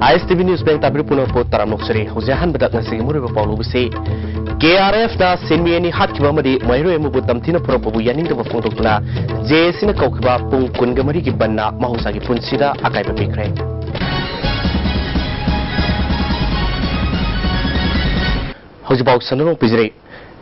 ISTV News Bank tabri puno po taram noksari hujahan badak ngasi muri ba paulu bisi KRF na sinmieni hat kiba madi mairo emu butam tina pro pobu yaning da fongtok na JC na kaukiba pung kungamari ki banna mahusa ki punsida akai ba pikre hojibau sanuro pijre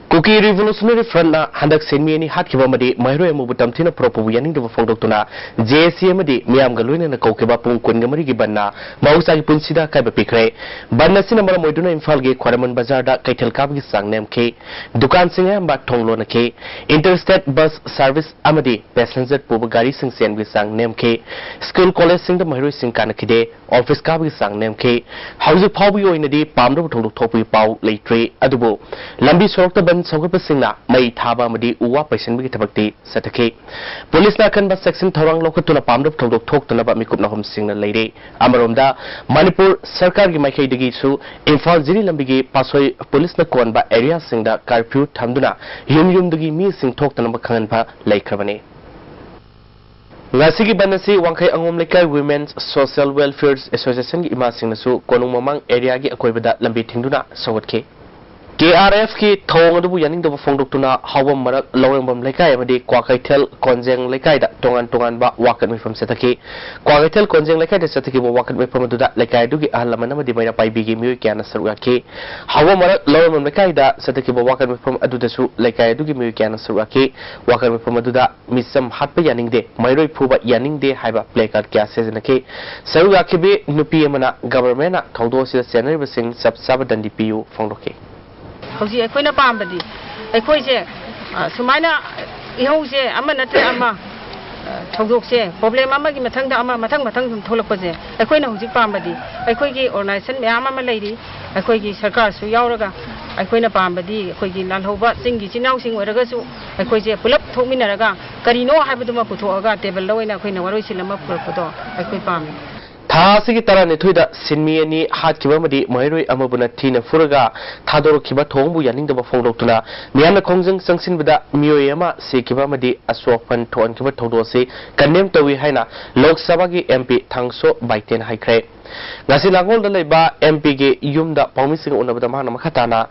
Cookie Revolutionary Front na handak senmieni hat kiba madi mairo emu butam tina pro pobu yaning da fongtok na JC madi miam galuina na kaukiba pung kungamari ki banna mahusa ki punsida akai ba pikre banna sina mara moiduna imphal ge Khwaraman Bazar da kaitel kab gi sang nem ke dukan sing am ba thonglo na ke interstate bus service amadi passenger pubu gari sing sen gi sang nem ke school college sing da mairo sing kan kide office kab gi sang nem ke hauji phawbi oina di pamdo thonglo thopi pau leitre adubo lambi sorok ta ban sawgap singna mai thaba amadi uwa paisen bi thabakti satake police na kan ba section thorang lokatuna pamdo thonglo thok tuna ba mikup na hom singna leire amaromda Manipur sarkar gi maikei digi su imphal jiri lambi gi pasoi police na kon ba area singda curfew thamduna yum dagi mi sing thok tana ba khangan pha laikhrabane Ngasigi banasi wangkai angom lekai Women's Social Welfare Association gi ima singna su konung mamang area gi akoibada lambi thingduna sawatke KRF ki thong adubu yaning da fongdok tuna hawam marak lawembam lekai amadi kwakaitel konjeng lekai da tongan ba wakat mi from setaki kwakaitel konjeng lekai da setaki bo wakat mi from da lekai dugi ahlamana amadi maina pai bigi mi kyana sarwa ke hawam marak lawembam lekai da setaki bo wakat mi from adu da su lekai dugi mi kyana sarwa ke wakat mi from adu da misam hatpa yaning de mairoi phuba yaning de haiba placard kya sejana ke sarwa ke be nupi amana government na thawdo sida senari basing sab sabadandi pu fongdoke Hausi ekoi na pambadi ekoi se sumaina ihau se ama natre ama thogok se problem ama gi mathang da ama mathang sum tholak paje ekoi na hausi pambadi ekoi gi organization me ama leiri ekoi gi sarkar su yauraga ekoi na pambadi ekoi gi lalhoba singi chinau sing oraga su ekoi se pulap thokminaraga karino haibaduma puthoaga table loina ekoi na waroi silama purpodo ekoi pammi Thasi ki tara nethuida sinmieni hat kiba madi mairoi amabuna thina furaga thadoro kiba thongbu yaning da fongdok tuna miana khongjang sangsin bada miyoyama se kiba madi aswaphan thon kiba thodo se kanem tawi haina lok sabha gi MP thangso baiten haikre ngasi langol da leba MP ge yumda pawmising unabada mahna makhatana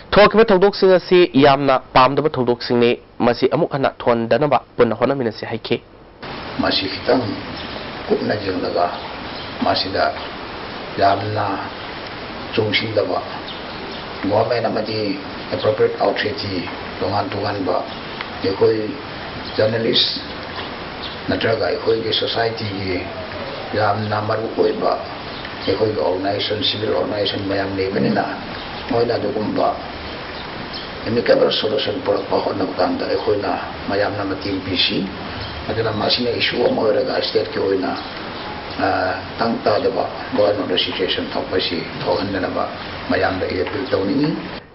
thokiba thodok sing asi yamna pamdaba thodok sing ne masi amuk hana thon danaba punna hona minasi haike masi kitang kupna jenglaga masida yamna chungshindaba government amadi appropriate outreach tungan ba ekoi journalist natraga ekoi ge society ge yamna maru oiba ekoi ge organization civil organization mayam lebenina moina dugumba amicable solution por bahona kanda ekoi na mayam na mating bisi adana masina issue mo raga state ke oina tangta deba government situation thopasi thohanna ba mayam da appeal tawni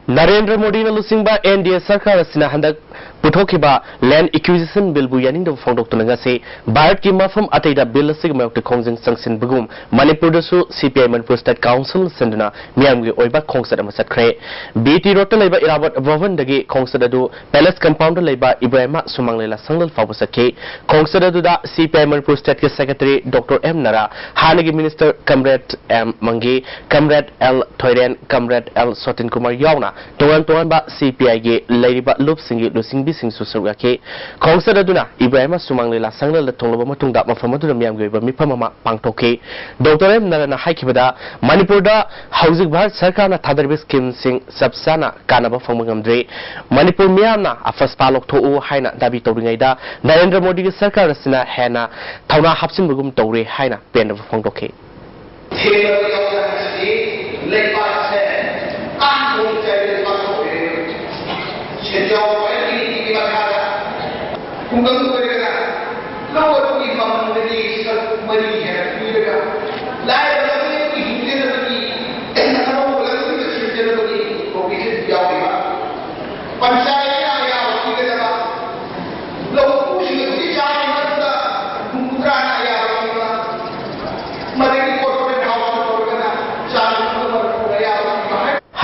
Narendra Modi na lusingba NDA sarkar asina handak puthokiba land acquisition bill bu yaning da fongdok tunanga se Bharat ki mafam ataida bill sig mayok khongjing sangsin bugum Manipur da su CPI Manipur State Council senduna miam gi oiba khongsat ama satkre BT road laiba Irabot Bhavan dagi khongsat adu palace compound laiba Ibrahima Sumanglela sanglal fabu sakhe khongsat adu da CPI Manipur State ke secretary Dr M Nara hanagi minister Comrade M Mangi Comrade L Thoiren Comrade L Sotin Kumar yauna Tuan ba CPI ge lairiba lup singi lusing bising susurga ke khongsat aduna Ibrahima Sumanglela sanglal thongloba matungda mafam adu miam ge ba miphamama pangthoke Dr M Nara na haikibada Manipur da housing Bharat sarkar na thadarbi scheme sing sabsana kanaba phangmangamdre Manipur miamna afas palok tho u haina dabi tawringai da Narendra Modi ge sarkar asina hena thauna hapsin bugum tawre haina pen phangthoke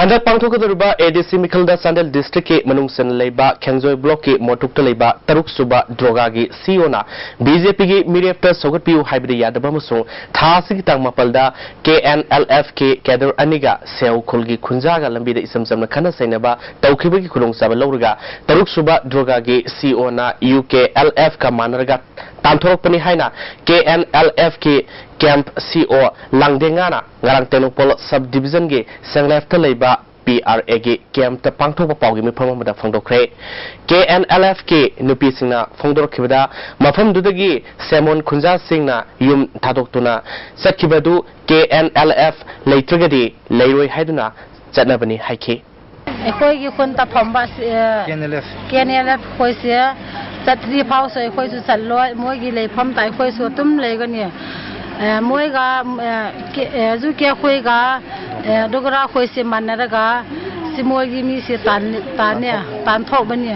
Handak pangthokadruba ADC Mikhalda Sandal District ke manungsan leiba Khengjoy block ke motukta leiba taruk suba droga gi CEO na BJP gi mirefta sogat piu haibidi yadaba muso thasig tang mapalda KNLF ke cadre aniga sel khulgi khunja ga lambi da isam samna khana sainaba tawkhiba gi khulong saba lawraga taruk suba droga gi CEO na UKLF ka manarga tanthorok pani haina KNLF ke Camp CO Langdengana ngarang tenopol subdivision ge sanglef ta leiba PRA ge camp ta pangthok pa pawgi mi phama da phangdokre KNLF ke nupi singna phongdor khibada mafam dudagi Semon Khunja singna yum thadoktuna sakhibadu KNLF leitragadi leiroi haiduna chatnabani haikhe ekoi gi khun ta phamba KNLF khoise chatri phau soi khoi su challo moi gi lei pham tai khoi su tum lei ga ni moi ga zu ke khoi ga dogra khoi se manara ga si moi gi mi se tan thok ban ni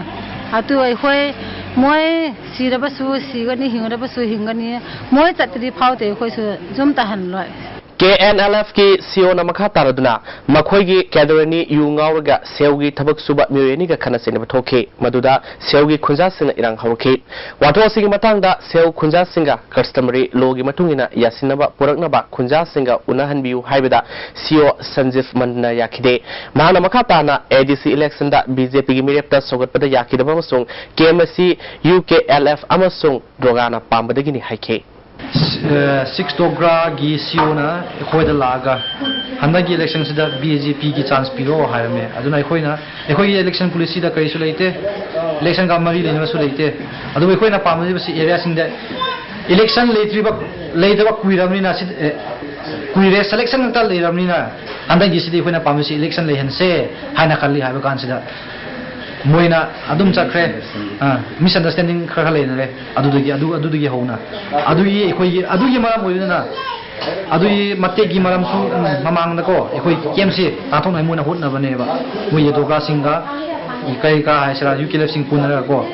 atu ai khoi moi si ra ba su si ga ni hing ra ba su hing ga ni moi chatri phau te khoi su zum ta han loi KNLF ki CEO na makha taraduna makhoi gi kaderani yu ngawga sewgi thabak suba myoyeni ga khana sene bathoke maduda sewgi khunja sina irang hawke wato sigi matangda sew khunja singa customary logi matungina yasinaba puraknaba khunja singa unahan biu haibada CEO Sanjif Mandna yakide mahana makha tana ADC election da BJP gi mirepta sogat pada yakide bamasung KMC UKLF amasung drogana pambadagini haike 6 dogra gi siona khoi da laga handa gi election sida BJP gi chance piro haime aduna khoi election policy da kai su leite election ga mari lena su leite adu khoi na pamadi basi area sing da election leitaba kuiramni na sid kuire selection ta leiramni na handa gi sidi khoi na pamasi election lehan se haina khalli haiba kan sida moina adum chakre misunderstanding khara lena le adudagi hona adui khoi maram moina adui mategi maram su mamang nako khoi kemsi tathong nai moina hotna bane ba moi doga singa kai ka haisra UKLF sing punara ko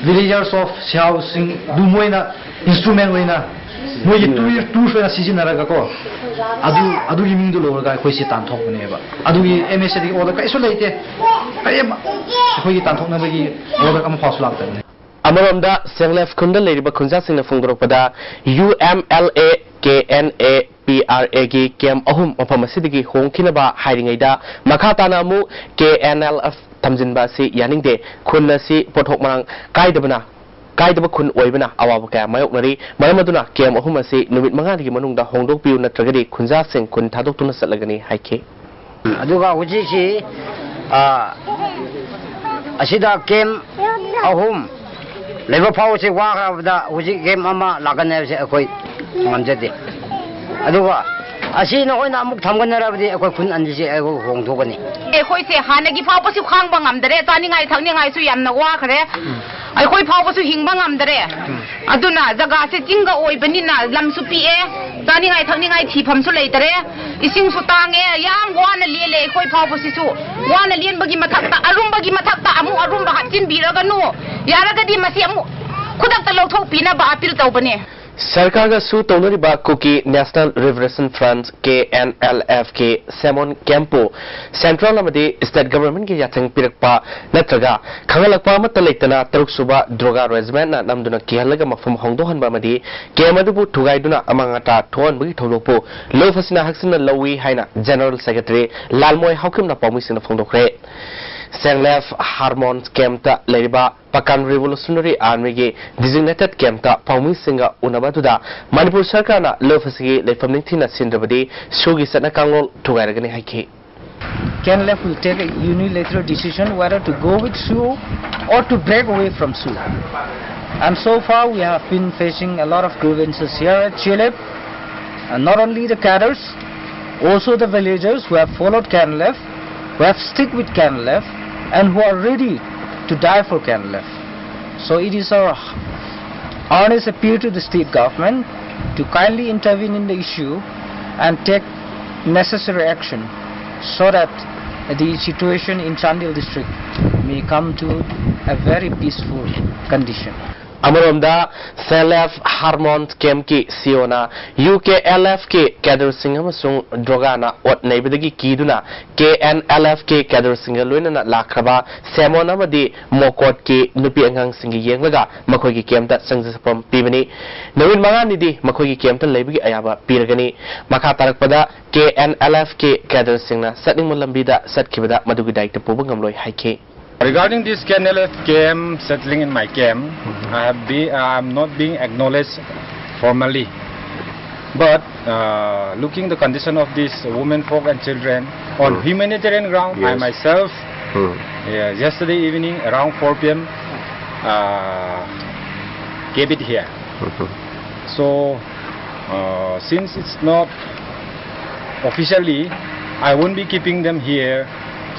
villagers of Siao sing du moina instrument moina moi tu fena seasonara ko adu gi mingdo lorga khoi si tan thok bane ba adu gi MSD order kai so leite kai ma khoi gi tan thok na bagi order kam phos lak tan Amaramda Senglef Kunda Leriba Khunja Singna Phongdorpada UMLA KNA PRA gi kem ahum opamasidigi hongkinaba hairingaida makhatana mu KNLF tamjinba si yaningde khunna si pothok marang kaidaba khun oibana awaba kaya mayoknari maramaduna kem ahum asi numit mangani gi manungda hongdok piu natragadi Khunja Sing khun thadoktuna satlagani haike aduga huji si asida kem ahum leba phau se wa da huji kem ama lagane se akoi ngamjade aduga asi na hoina amuk thamganarabdi akoi khun anji se hongthogani khoi se hanagi phau pasu khangba ngamdare taningai thangningai su yamna wa khare ai khoi phau pasu hingba ngamdare aduna jaga se jinga oibanina lamsu pi e taningai thangningai thifam su leitare ising su tange yam wana lele khoi phau pasu su wana lienbagi mathakta arumbagi mathakta amu arumba hatin biraga no yaragadi masi amu khudakta lothok pina ba apil tawbane Sarkar ga su tonoriba Kuki National Liberation Front KNLF ke Semon Campo Central amadi State Government ke yathang pirakpa natraga khangalakpa amata leitana taruk suba droga regiment na namduna kihalaga mafam hongdohan ba amadi kemadubu thugaiduna amangata thon bugi tholopo lofasina haksina lawi haina General Secretary Lalmoy Haukimna Pawmisina phongdokre Senglef Harmon Camp ta leriba Pakan Revolutionary Army ge designated camp ta Pawmi Singa Unabaduda Manipur Sarkar na lofasigi leifamning thina sindrabadi sugi satna kanglol thugairagani haike KNLF will take a unilateral decision whether to go with SU or to break away from SU. And so far we have been facing a lot of grievances here at CLF, and not only the cadres, also the villagers who have followed KNLF, who have stick with KNLF, and who are ready to die for KNLF. So it is our earnest appeal to the state government to kindly intervene in the issue and take necessary action so that the situation in Chandil district may come to a very peaceful condition. Amaronda Self Harmon Kem ki Siona UKLF ke Kader Singh amasung Drogana ot naibadagi kiduna KNLF ke Kader Singh loina lakraba Semon amadi Mokot ke nupi angang singi yenglaga makoi ki kem ta sangsapam pibani Nawin mangani di makoi ki kem ta laibagi ayaba piragani makha tarakpada KNLF ke Kader Singh na satning mulambida satkibada madugi daik ta pubangam loi haike. Regarding this KNLF camp settling in my camp, I'm not being acknowledged formally. But looking the condition of these women, folk and children on humanitarian ground, yes. I myself, yesterday evening around 4 p.m. Gave it here. So since it's not officially, I won't be keeping them here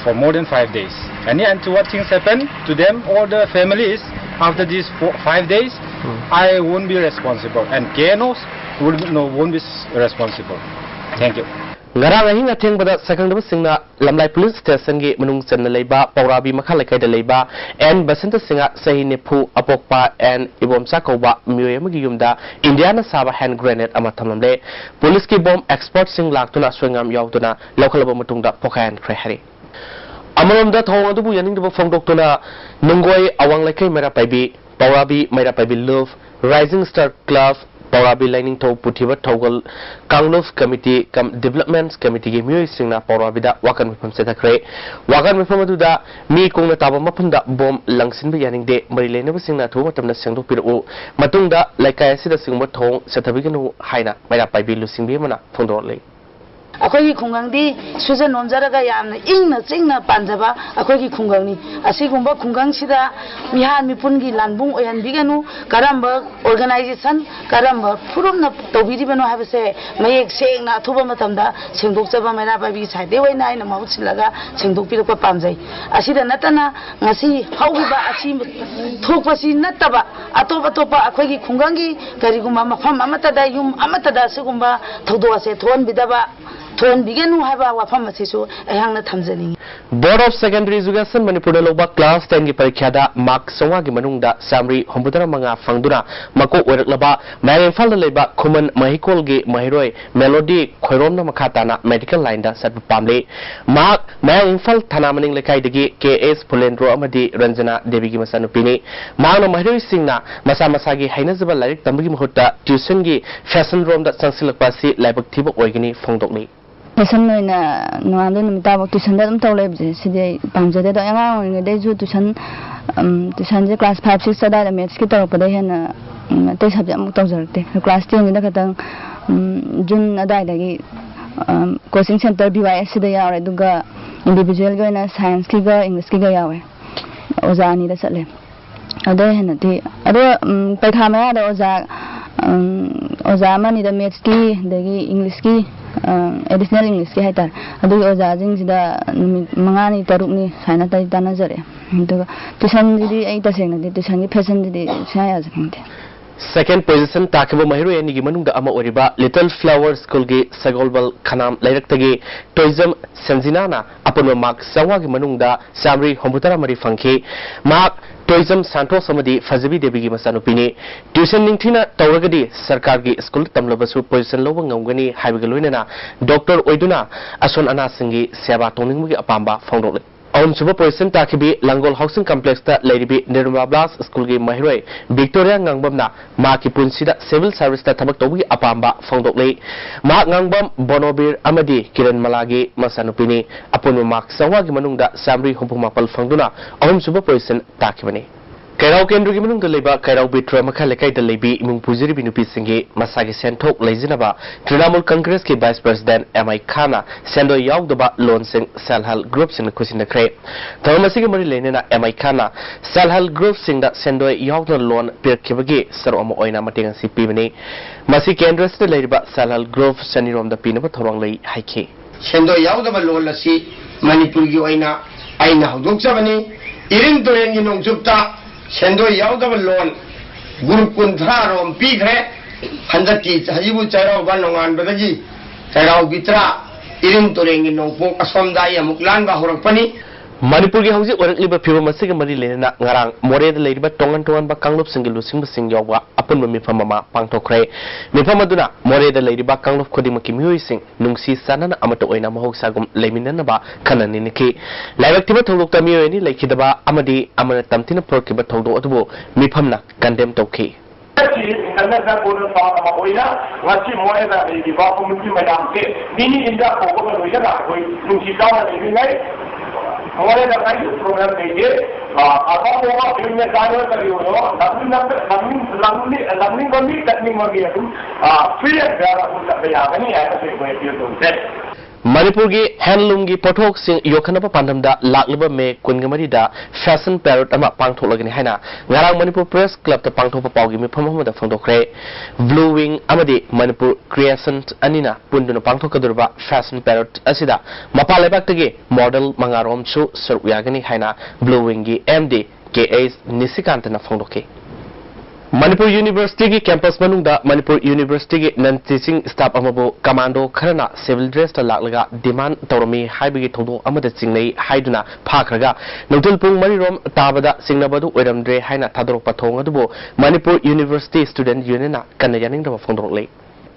for more than 5 days. And what things happen to them or the families after these 5 days, I won't be responsible, and KNOs won't be responsible. Thank you. Ngarang ahi ngatheng bada sakang daba singna lamlai police station gi manung chan leiba paurabi makha lekai da leiba and basanta singa sahi nephu apokpa and ibomsa koba myoyam gi yumda Indiana saba hand grenade ama thamlamle police ki bomb export sing laktuna swingam yauduna local ba matungda pokayan khari Amaramda thong adubu yaning daba phongdoktuna nungoi awang lekai mera paibi paurabi mera paibi love rising star club Paurabi lining to puthiba thogal Kangluf committee development committee gi miyoi singna paurabi da wakan mifam setakre wakan mifam aduda mi kongna taba mapunda bom langsinba yaning de mari leinaba singna thu matamna sengdok piru matungda laikai asida singba thong sethabiganu haina mera paibi lusingbi mana phongdor lei Akogi khungang di suja nomjaraga yamna ingna chingna panjaba akogi khungang ni asigumba khungang sida mihan mipun gi lanbung oyan biganu karamba organization karamba purumna tobiri bano habase mayek sengna thuba matamda sengdok jaba mera babi saide waina aina mahutsilaga sengdok pirakpa pamjai asida natana ngasi haugiba asi thokpasi nataba atopa akogi khungang gi karigumba mafam amatada yum amatada sigumba thodo ase thon bidaba Board of Secondary Education Manipur loba class 10 gi parikha da mark songa gi manungda samri hombudara manga fangduna mako oiraklaba Manifal leba khuman mahikol gi mahiroi melody khoiromna makhatana medical line da sat pamle mark Manifal thana maning lekai dagi KS Pulendro amadi Ranjana Devi gi masanupini mangna mahiroi singna masa masagi hainazaba larik tambagi mahutta tuition gi fashion room da sangsilakpasi laibak thiba oigini phongdokni Tuition noina nuamde numita bok tuition da dum tawle je sidi pamjade da anga ngi de ju tuition je class 5 6 sada da maths ki tarok pada hena te subject mu tawjarte class 10 da katang jun adai da gi coaching center BYS da yawe duga individual ga na science ki ga english ki ga yawe oza ni da satle ade hena ti ado paikha ma da oza mani da maths ki da gi english ki additional English ki haitar adu oja jing sida mangani tarukni saina tai tanajare to tuition di ai tasengna di tuition gi fashion di saya jangte Second position takibo mahiru yani gi manungda ama oriba Little Flower School gi Sagolbal Khanam Lairaktagi tourism Sanjinana apunwa mark sawa gi manungda Samri Hombutara mari fangki mark tourism Santos amadi Fazabi Devi gi masanupini tuition ningthina tawragadi sarkar gi school tamlabasu position loba ngamgani haibiga loinana doctor oiduna ason ana singi seba toningmugi apamba phongdok On Super Person Takibi, Langol Housing Complex, Lady Nirma Blas, School Game Mahiroi, Victoria Ngangbamna, Maki Punsida, Civil Service Tabaktobi, Apamba, Fondokle, Mark Ngangbam, Bonobir, Amadi, Kiran Malagi, Masanupini, Apunu Mark Sawagi Manunda, Samri Humpumapal Fonduna, On Super Person Takibani. Kairau Kendru Gimanung the Leba, Kairau Bitra Makaleka the Lebi, Imung Puziri Binupi Singi, Masagi Sentok, Lazinaba, Trinamul Congress ki Vice President M.I. Khana, Sendo Yaugdaba, Lone Sing, Selhal Groups in the Kusina Cray. Thomasigi Marilena, M.I. Khana, Selhal Groups in that Sendo Yaugda Lone, Pir Kibagi, Saromo Oina Mating Si Pivani, Masi Kendras the Leba, Selhal Grove, Senirum the Pinaba Thorongli, Haiki. Sendo Yaugdaba Lone Si, Manipuri Oina, Aina Duksavani, Irin Toren Jupta. Sendo Yaudaba Loan, Group Kuntarom Pigre, Handaki, Hajibu Charo, Banongan Badaji, Tarau Bitra, Irin Toring in Nopok, Asomdaya, Muklanga, Horapani. Manipur ki hauji orakliba phibam asiga mari lena ngarang more da leiba tongan ba kanglup singilu sing yawa apun mifam ma pangthokre mifam aduna more da leiba kanglup khodima ki mioi sing nungsi sanana amata oina mahoksa gum leiminana ba khanani niki laibak tiba tholok ta mioi ni leikhidaba amadi amana tamtina prokiba thodo atubo mifamna condemn tokhi Kanasa Guru Sama Hoina, Wachi Moeda, the Bakumti Madam, Mini India Poko, Nushita, and Light. हमारे दरगाह programme देखिए आता होगा film में कार्य करी हो learning बंदी technique बंदी है तुम फ्री है ज़्यादा कुछ तैयार नहीं है ऐसे कोई चीज़ तो Manipur ki handloom ki pothok sing yokhanaba pandamda laklaba me kungamari da fashion parade ama pangtholagani haina ngarang Manipur Press Club ta pangthopa pawgi mi phamama da phangdokre Blue Wing amadi Manipur Creations anina punduna pangthokadurba fashion parade asida mapalebak tagi model mangarom chu saruk yagani haina Blue Wing ki MD KS Nisikantana phangdoke Manipur University ki campus manungda Manipur University ki non-teaching staff amabo commando kharana civil dress ta laklaga demand tawrami haibagi thodo amada singnei haiduna phakraga nodul pung marirom tabada singnabadu oiramdre haina thadorok pathong adubo Manipur University Student Union na kanayaning da phongdorok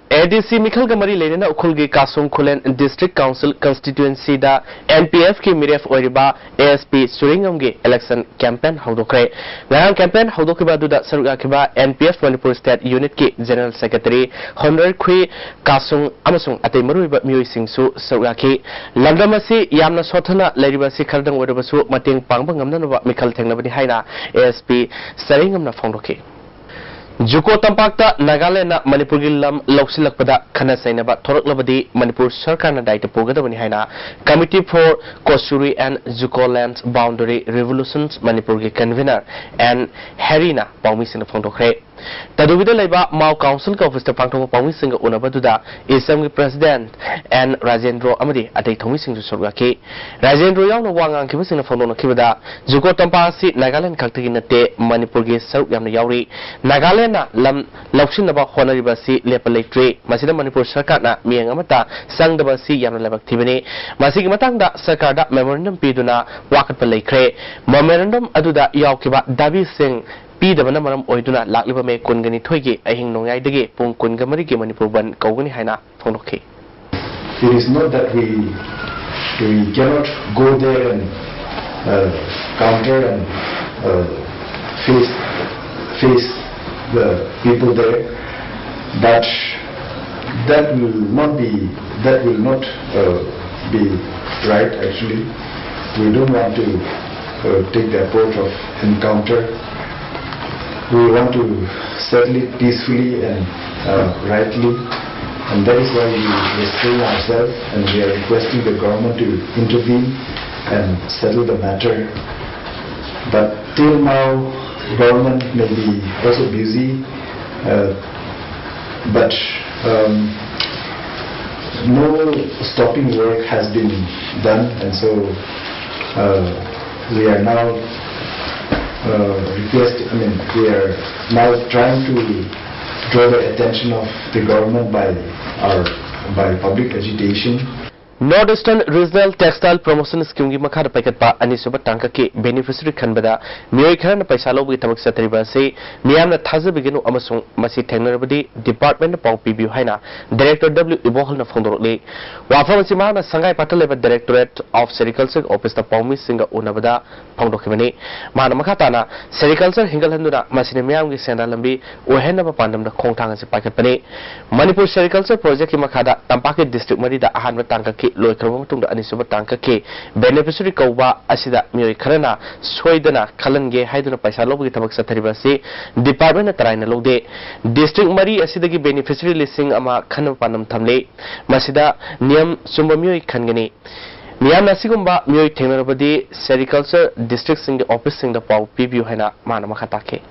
ADC Mikhal Gamari Lena Ukulgi Kasung Kulen District Council Constituency da NPF ki Miref Oriba ASP Suringamgi election campaign Haudokre. Nang campaign Haudokiba Duda Sarugakiba NPF Manipur State Unit ki General Secretary Honor Kui Kasung Amasung Ate Maruiba Mui Singsu Sarugaki Landamasi Yamna Sotana Ladibasi Kardang Wadabasu Mating Pangbangam Mikhal Tengnabani Haina ASP Saringamna Fondoki. Juko Tampakta Nagaland na Manipur gi lam lausilakpada khana sainaba thoraklabadi Manipur Sarkar na daita pogadabani haina Committee for Kosuri and Juko Land Boundary Revolutions Manipur gi convener and Harina Pawmi sing phongdokre Tadubida laiba Mau Council ka office ta pangthok Pawmi sing unabaduda Isam gi President and Rajendro amadi atai thomi sing sorgaki Rajendro yaw na wangang ki sing phongdona kibada Juko Tampasi Nagaland khakti nate Manipur gi saruk yamna yawri Nagaland na lam lauksin naba honariba si lepalaitre masida Manipur Sarkar na miyang amata sangdaba si yamna labak thibani masigi matangda Sarkar da memorandum piduna wakat palaikre memorandum aduda yawkiba dabi sing pidabana maram oiduna lakliba me kungani thoigi ahing nongai dege pung kungamari ge Manipur ban kaugani haina phonokhi. It is not that we cannot go there and counter and face the people there, but that will not be right. Actually, we don't want to take the approach of encounter. We want to settle it peacefully and rightly, and that is why we restrain ourselves and we are requesting the government to intervene and settle the matter. But till now, government may be also busy, but no stopping work has been done, and so we are now we are now trying to draw the attention of the government by public agitation. Northeastern Regional Textile Promotion Scheme gi makha paikatpa anisuba tangka ki beneficiary khanbada mioi khana paisa lobi tabak satriba se miyamna thajabigenu amasung masi thengnarabadi department na pau pibiu haina Director W Ibohol na phondorle wafam sima na sangai pataleba Directorate of Sericulture Office ta paumi singa unabada phondokibani mana makhata na Sericulture hingalhanduna masine miyam gi senda lambi ohena ba pandam na khongthang se paikatpani Manipur Sericulture Project ki makhada Tampaki District mari da ahan tangka ki loikrama tungda anisuba tangka ke beneficiary kauba asida mioi kharana soidana khalange haiduna paisa lobugi tabak sathariba se department na taraina lode district mari asida gi beneficiary listing ama khanam panam thamle masida niyam sumba mioi khangani miyam nasigumba mioi thengnarabadi sericulture district sing office sing da pau pbu haina mana makhata ke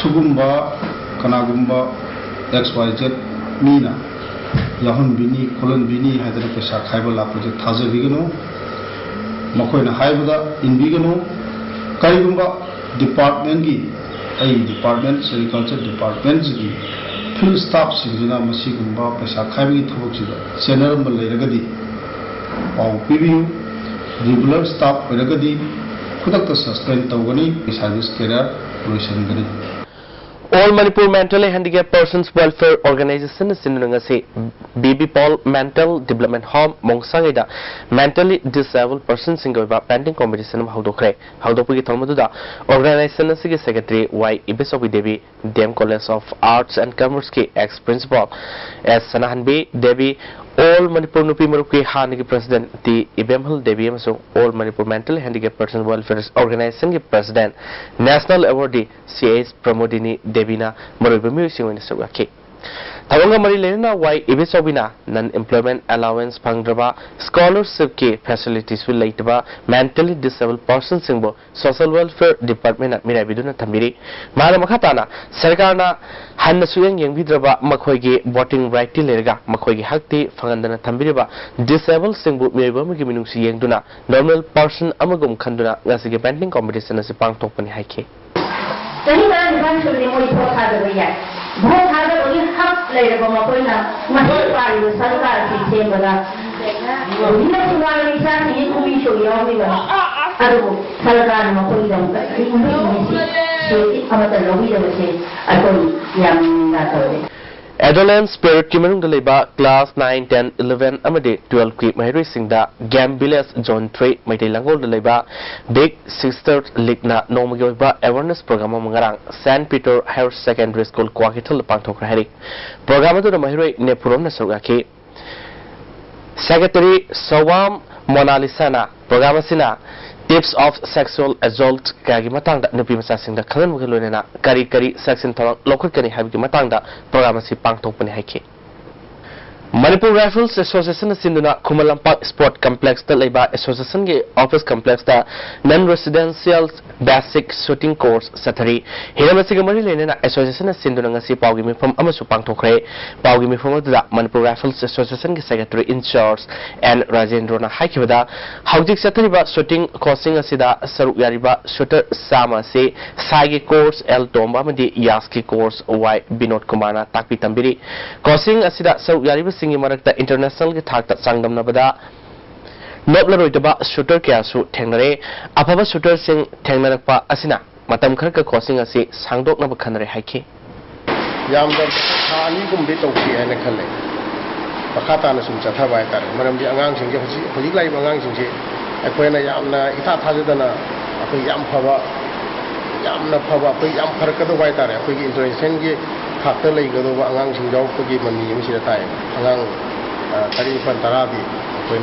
sugumba kanagumba xyz mina Yahun bini, Kolon bini, Hadra Pesa Kaibala project Taza Vigano, Makoina Haibada, in Vigano, Kaibumba department gi, a department, sericulture department gi, full staff Sigina Masigumba, Pesa Kaibi Tochida, Senator Malayagadi, or PBU, regular staff oiragadi khudakta suspend tawgani service career loisangani. All Manipur Mentally Handicapped Persons Welfare Organization Sinunangasi BB Paul Mental Development Home Mongsangida Mentally Disabled Persons Singoiba Painting Competition of Haudokre Haudopugi Tomaduda Organization Secretary Y Ibisobi Devi DM College of Arts and Commerce ex Principal S Sanahanbi Devi All Manipur Nupi Maruki Hanigi President the Ibemhal Devi Amaso All Manipur Mentally Handicapped Persons Welfare Organization President National Awardee CAS Pramodini Devina Marubimi Singwin Sogaki. Tawanga Marilena Y Ibisobina Non-Employment Allowance Pangraba Scholarship K Facilities will later Mentally Disabled Persons Singbo Social Welfare Department at Mirabiduna Tamiri Madamakatana Sargana Hanna Suyang Yang Vidraba Makoigi Voting Right Tilerga Makoigi Hakti Fangandana Tambiriba Disabled Singbo Mirabamaki Minusi Yangduna Normal Person Amagum Kanduna Nasigi Painting Competition as a pang topani hike. बहुत हादर उन्हीं हक ले रहे बमा कोई ना महिला वाली सरकार की चेंज बना उन्हीं सुनार विचार नहीं कुमी शोरी आओ भी बना अरे सरकार में कोई दंगा उन्हीं में से हमारे लोग ही जब से अकोई याम ना करें Adolescent Spirit Kimanung Daliba Class 9, 10, 11 Amade 12 Ki Mahiri Singda Gambilas Zone 3 Maiti Langol Daliba Big Sisters Ligna Nomagoba Awareness Program Mangarang St. Peter Higher Secondary School Kwakital Pantokrahari Program to the Mahiri Nepuron Nasogaki Secretary Sawam Monalisana Program Sina Tips of Sexual Assault Kagi Matanga Nupi Masasing the Kalan Mugaluna Kari Kari Section Local Kani Habi Matanga Programasi Pang Topani Hike Manipur Rifles Association Sinduna Kumalampa Sport Complex the Leba Association Office Complex the Non-Residential Basic Shooting Course Satari Hiramasigamari Lena Association Sinduna Si Paugimi from Amasu Pang Tokre Paugimi from the Manipur Rifles Association Secretary in charge and Rajendrona Haikivada Haujik Satariba Shooting Causing Asida Saru Yariba Shooter Sama Se Sagi Course El Tomba Madi Yaski Course Y Binod Kumana Takpi Tambiri Causing Asida Saru Yariba Singi Marakta International Gitakta Sangdam Nabada Nobler Roitaba Shooter Kiasu Tenere Apava Shooter Sing Tenarapa Asina Matam Karka causing a say Sangdok Nabakanare Hike Yamda Hani Gumbit of the Anakale Pakata Sum Satavaita, Madam the Angang Sing Hojila Angang Sing Aquena Yamna Ita Tajadana Yam Pava Yamna Pava Yam Paraka the White Area, Pigi International Factor Lego Angang Sing Dog to give money in the time Angang Tarifan Tarabi when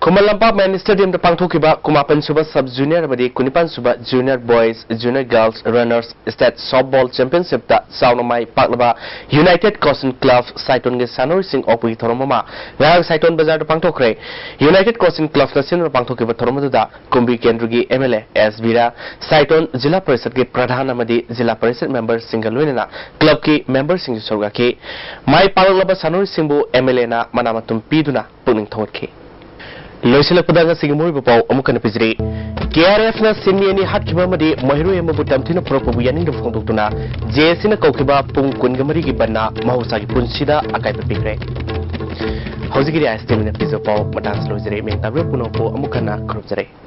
Kumalampa Man Stadium the Pangtokiba, Kumapan Suba Sub Junior Badi, Kunipan Suba Junior Boys, Junior Girls Runners State Softball Championship that Saunamai Paklaba United Cotton Club Saiton Gesano Sing Opi Toromama, Rang Saiton Bazar the Pangtokre, United Cotton Club National Pangtokiba Toromaduda, Kumbi Kendrugi MLA, Asvira, Saiton Zilla President Pradhana Madi, Zilla President member Singalwina, Club Ki member Sing Sogaki, My Palaba Sanuri Simbu, MLA Manamatum Piduna, Puning Torki. Loisila Pudanga Sigmuri Bapau, Omukan Pizri, KRF na Simiani Hakimamadi, Mahiru Yamabutamtina Propobuyaning the Fondutuna, Jesina Kokiba, Pung Kungamari Gibana, Mahusaki Punsida, Akai Pigre. Hosiki ISTV Pizzo Pau, Madame Loisere, Mentabu Punopo, Omukana, Cruzere.